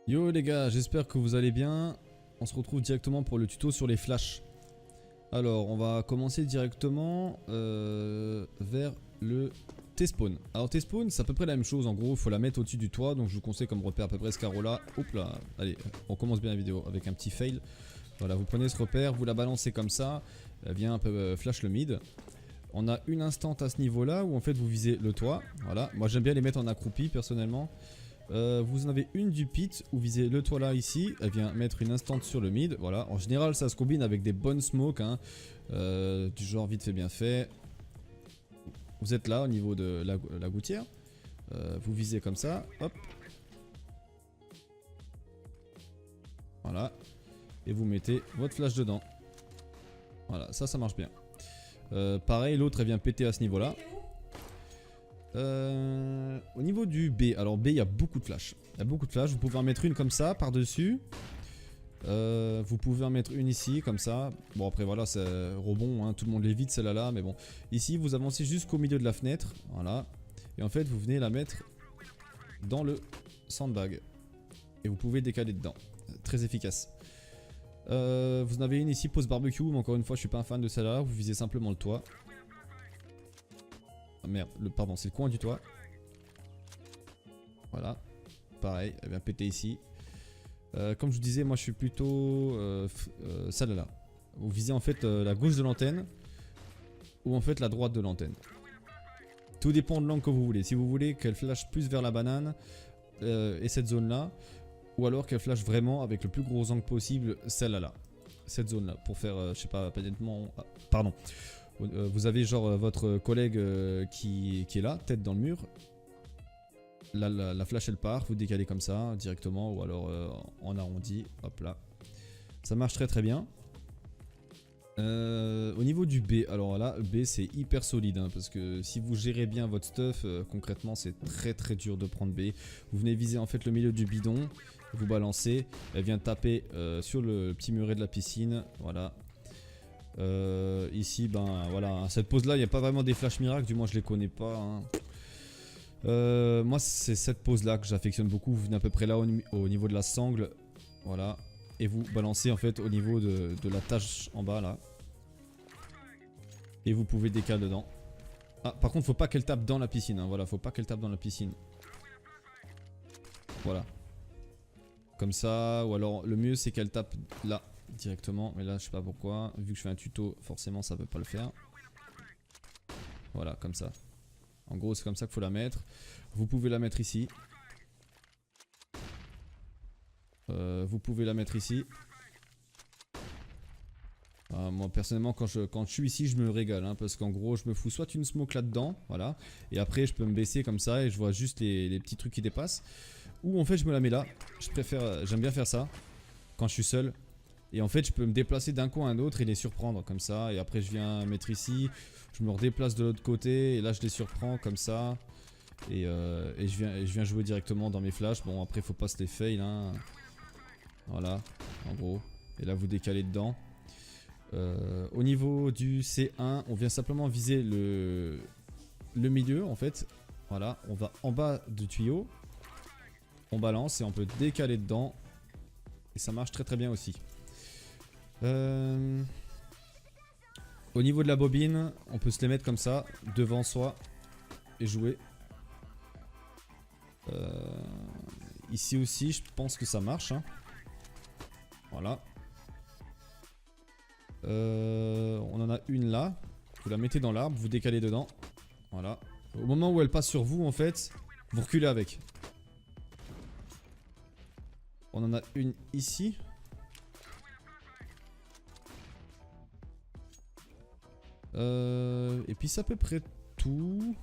Yo les gars, j'espère que vous allez bien. On se retrouve directement pour le tuto sur les flashs. Alors, on va commencer directement vers le T-spawn. Alors T-spawn, c'est à peu près la même chose. En gros, il faut la mettre au-dessus du toit. Donc je vous conseille comme repère à peu près ce carreau-là. Hop là, allez, on commence bien la vidéo avec un petit fail. Voilà, vous prenez ce repère, vous la balancez comme ça. Elle vient un peu flash le mid. On a une instant à ce niveau-là où en fait vous visez le toit. Voilà, moi j'aime bien les mettre en accroupi personnellement. Vous en avez une du pit, vous visez le toit là ici, elle vient mettre une instant sur le mid, voilà. En général ça se combine avec des bonnes smokes, hein, du genre vite fait bien fait. Vous êtes là au niveau de la gouttière, vous visez comme ça, hop. Voilà, et vous mettez votre flash dedans. Voilà, ça marche bien. Pareil, l'autre elle vient péter à ce niveau là. Au niveau du B, alors B il y a beaucoup de flash. Il y a beaucoup de flash, vous pouvez en mettre une comme ça par dessus. Vous pouvez en mettre une ici comme ça. Bon après voilà c'est rebond, hein, tout le monde l'évite celle-là là, mais bon. Ici vous avancez jusqu'au milieu de la fenêtre, voilà. Et en fait vous venez la mettre dans le sandbag. Et vous pouvez décaler dedans, très efficace. Vous en avez une ici pause barbecue, mais encore une fois je suis pas un fan de celle-là. Vous visez simplement le toit. Ah, merde, pardon, c'est le coin du toit. Voilà, pareil, elle vient péter ici. Comme je vous disais, moi je suis plutôt celle-là. Vous visez en fait la gauche de l'antenne ou en fait la droite de l'antenne. Tout dépend de l'angle que vous voulez. Si vous voulez qu'elle flash plus vers la banane et cette zone-là, ou alors qu'elle flash vraiment avec le plus gros angle possible, celle-là. Cette zone-là, pour faire, je sais pas, peut-être... Ah, pardon. Vous avez genre votre collègue qui est là, tête dans le mur. La flash elle part, vous décalez comme ça directement ou alors en arrondi, hop là. Ça marche très très bien. Au niveau du B, alors là, B c'est hyper solide hein, parce que si vous gérez bien votre stuff, concrètement c'est très très dur de prendre B. Vous venez viser en fait le milieu du bidon, vous balancez, elle vient taper sur le petit muret de la piscine, voilà. Ici, ben voilà, cette pose là, il n'y a pas vraiment des flash miracles, du moins je les connais pas. Hein. Moi c'est cette pose là que j'affectionne beaucoup, vous venez à peu près là au niveau de la sangle, voilà. Et vous balancez en fait au niveau de la tâche en bas là. Et vous pouvez décaler dedans. Ah par contre faut pas qu'elle tape dans la piscine, hein, voilà, faut pas qu'elle tape dans la piscine. Voilà. Comme ça, ou alors le mieux c'est qu'elle tape là directement, mais là je sais pas pourquoi, vu que je fais un tuto forcément ça peut pas le faire. Voilà, comme ça. En gros c'est comme ça qu'il faut la mettre. Vous pouvez la mettre ici. Vous pouvez la mettre ici. Moi personnellement quand je suis ici je me régale hein, parce qu'en gros je me fous soit une smoke là dedans, voilà, et après je peux me baisser comme ça et je vois juste les petits trucs qui dépassent, ou en fait je me la mets là, j'aime bien faire ça quand je suis seul, et en fait je peux me déplacer d'un coin à un autre et les surprendre comme ça, et après je viens mettre ici, je me redéplace de l'autre côté et là je les surprends comme ça, et je viens jouer directement dans mes flashs. Bon après faut pas se les fail hein. Voilà en gros, et là vous décalez dedans. Au niveau du C1, on vient simplement viser le milieu en fait. Voilà, on va en bas du tuyau, on balance et on peut décaler dedans. Et ça marche très très bien aussi. Au niveau de la bobine, on peut se les mettre comme ça, devant soi et jouer. Ici aussi, je pense que ça marche. Hein. Voilà. On en a une là. Vous la mettez dans l'arbre, vous décalez dedans. Voilà. Au moment où elle passe sur vous, en fait, vous reculez avec. On en a une ici. Et puis c'est à peu près tout.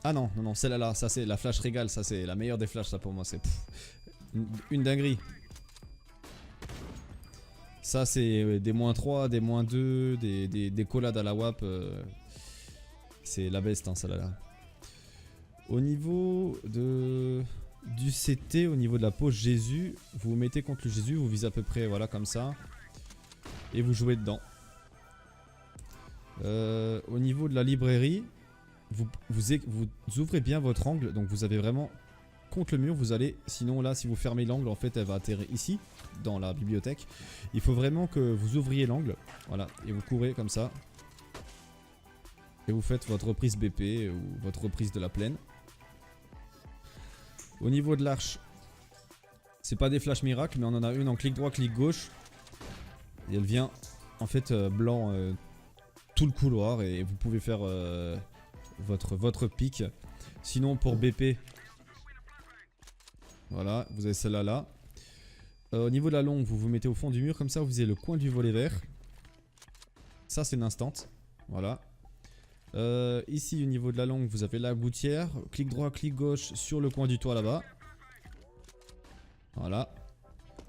Ah non, non, non, celle-là, là, ça c'est la flash régale, ça c'est la meilleure des flashs, ça pour moi, c'est une dinguerie. Ça c'est des -3, des -2, des collades à la WAP. C'est la best, hein, celle-là. Au niveau du CT, au niveau de la pose Jésus, vous vous mettez contre le Jésus, vous visez à peu près, voilà, comme ça. Et vous jouez dedans. Au niveau de la librairie, vous ouvrez bien votre angle, donc vous avez vraiment contre le mur, vous allez, sinon là si vous fermez l'angle en fait elle va atterrir ici, dans la bibliothèque. Il faut vraiment que vous ouvriez l'angle, voilà, et vous courez comme ça. Et vous faites votre reprise BP ou votre reprise de la plaine. Au niveau de l'arche, c'est pas des flashs miracles, mais on en a une en clic droit, clic gauche. Et elle vient en fait blanc tout le couloir et vous pouvez faire votre pic. Sinon pour BP, voilà, vous avez celle-là là. Au niveau de la longue, vous vous mettez au fond du mur comme ça, vous avez le coin du volet vert. Ça c'est une instant, voilà. Ici au niveau de la longue, vous avez la gouttière. Clic droit, clic gauche sur le coin du toit là-bas. Voilà.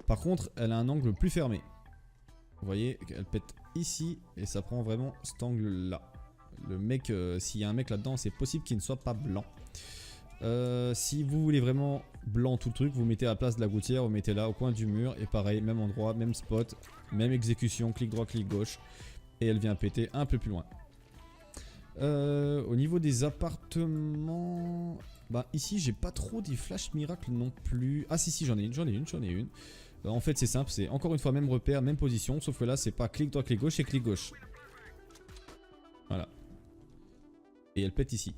Par contre, elle a un angle plus fermé. Vous voyez, elle pète ici et ça prend vraiment cet angle là. Le mec, s'il y a un mec là-dedans, c'est possible qu'il ne soit pas blanc. Si vous voulez vraiment blanc tout le truc, vous mettez à la place de la gouttière, vous mettez là au coin du mur et pareil, même endroit, même spot, même exécution, clic droit, clic gauche et elle vient péter un peu plus loin. Au niveau des appartements, bah ici j'ai pas trop des flash miracles non plus. Ah si j'en ai une. En fait c'est simple, c'est encore une fois même repère, même position, sauf que là c'est pas clic droit, clic gauche, c'est clic gauche. Voilà. Et elle pète ici.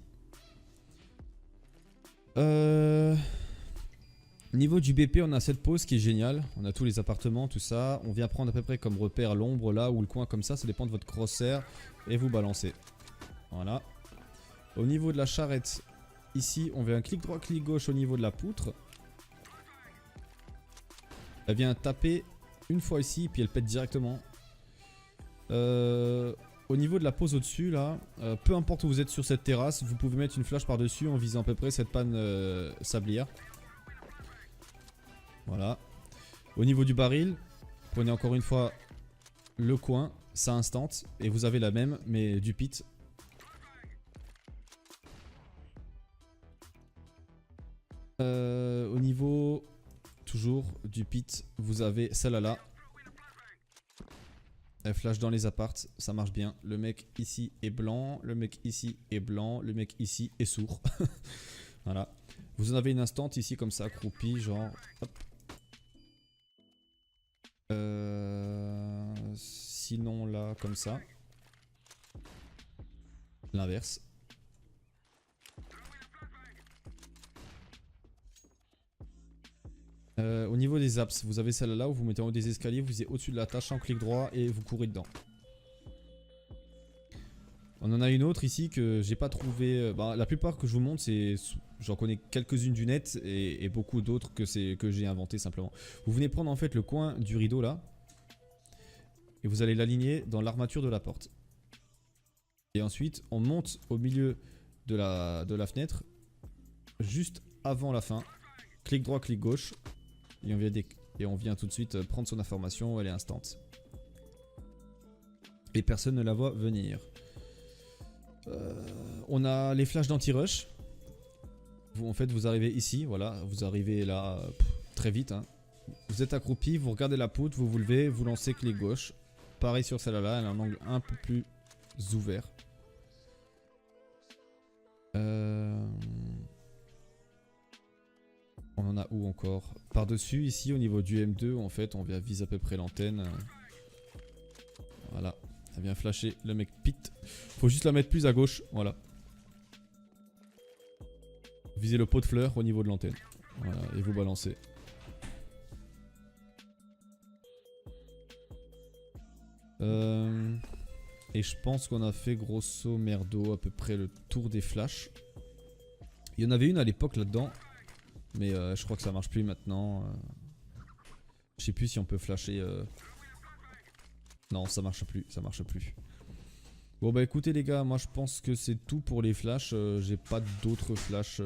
Niveau du BP, on a cette pause qui est géniale. On a tous les appartements, tout ça. On vient prendre à peu près comme repère l'ombre là ou le coin comme ça dépend de votre crosshair. Et vous balancez. Voilà. Au niveau de la charrette, ici on vient clic droit, clic gauche au niveau de la poutre. Elle vient taper une fois ici, puis elle pète directement. Au niveau de la pose au-dessus, là, peu importe où vous êtes sur cette terrasse, vous pouvez mettre une flash par-dessus en visant à peu près cette panne sablière. Voilà. Au niveau du baril, prenez encore une fois le coin, ça instant, et vous avez la même, mais du pit. Au niveau, toujours, du pit, vous avez celle-là là. Elle flash dans les apparts, ça marche bien. Le mec ici est blanc, le mec ici est blanc, le mec ici est sourd. Voilà. Vous en avez une instant ici comme ça, accroupi, genre... Hop. Sinon là, comme ça. L'inverse. Au niveau des apps, vous avez celle-là où vous mettez en haut des escaliers, vous êtes au-dessus de la tâche en clic droit et vous courez dedans. On en a une autre ici que j'ai pas trouvé. La plupart que je vous montre, j'en connais quelques-unes du net et beaucoup d'autres que j'ai inventé simplement. Vous venez prendre en fait le coin du rideau là et vous allez l'aligner dans l'armature de la porte. Et ensuite, on monte au milieu de la fenêtre juste avant la fin. Clic droit, clic gauche. Et on vient tout de suite prendre son information, elle est instant. Et personne ne la voit venir. On a les flashs d'anti-rush. En fait, vous arrivez ici, voilà, vous arrivez là très vite. Hein. Vous êtes accroupi, vous regardez la poutre, vous vous levez, vous lancez clic gauche. Pareil sur celle-là, elle a un angle un peu plus ouvert. On en a où encore? Par-dessus, ici, au niveau du M2, en fait, on vient viser à peu près l'antenne. Voilà. Elle vient flasher le mec pit. Faut juste la mettre plus à gauche. Voilà. Visez le pot de fleurs au niveau de l'antenne. Voilà. Et vous balancez. Et je pense qu'on a fait grosso merdo à peu près le tour des flashs. Il y en avait une à l'époque là-dedans. Mais je crois que ça marche plus maintenant. Je sais plus si on peut flasher. Non, ça marche plus, ça marche plus. Bon bah écoutez les gars, moi je pense que c'est tout pour les flashs. J'ai pas d'autres flashs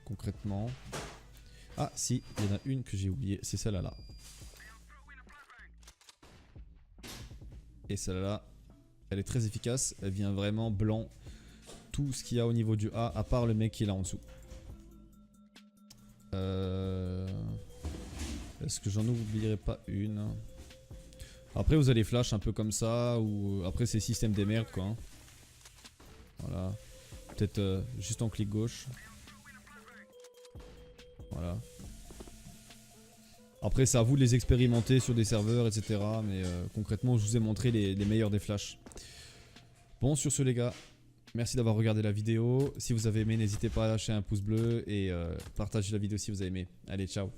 concrètement. Ah si, il y en a une que j'ai oubliée, c'est celle-là là. Et celle-là là, elle est très efficace, elle vient vraiment blanc tout ce qu'il y a au niveau du A, à part le mec qui est là en dessous. Est-ce que j'en oublierai pas une? Après vous avez flash un peu comme ça, ou après c'est système des merdes quoi. Voilà. Peut-être juste en clic gauche. Voilà. Après, c'est à vous de les expérimenter sur des serveurs, etc. Mais concrètement, je vous ai montré les meilleurs des flashs. Bon, sur ce les gars, merci d'avoir regardé la vidéo. Si vous avez aimé, n'hésitez pas à lâcher un pouce bleu et partager la vidéo si vous avez aimé. Allez, ciao.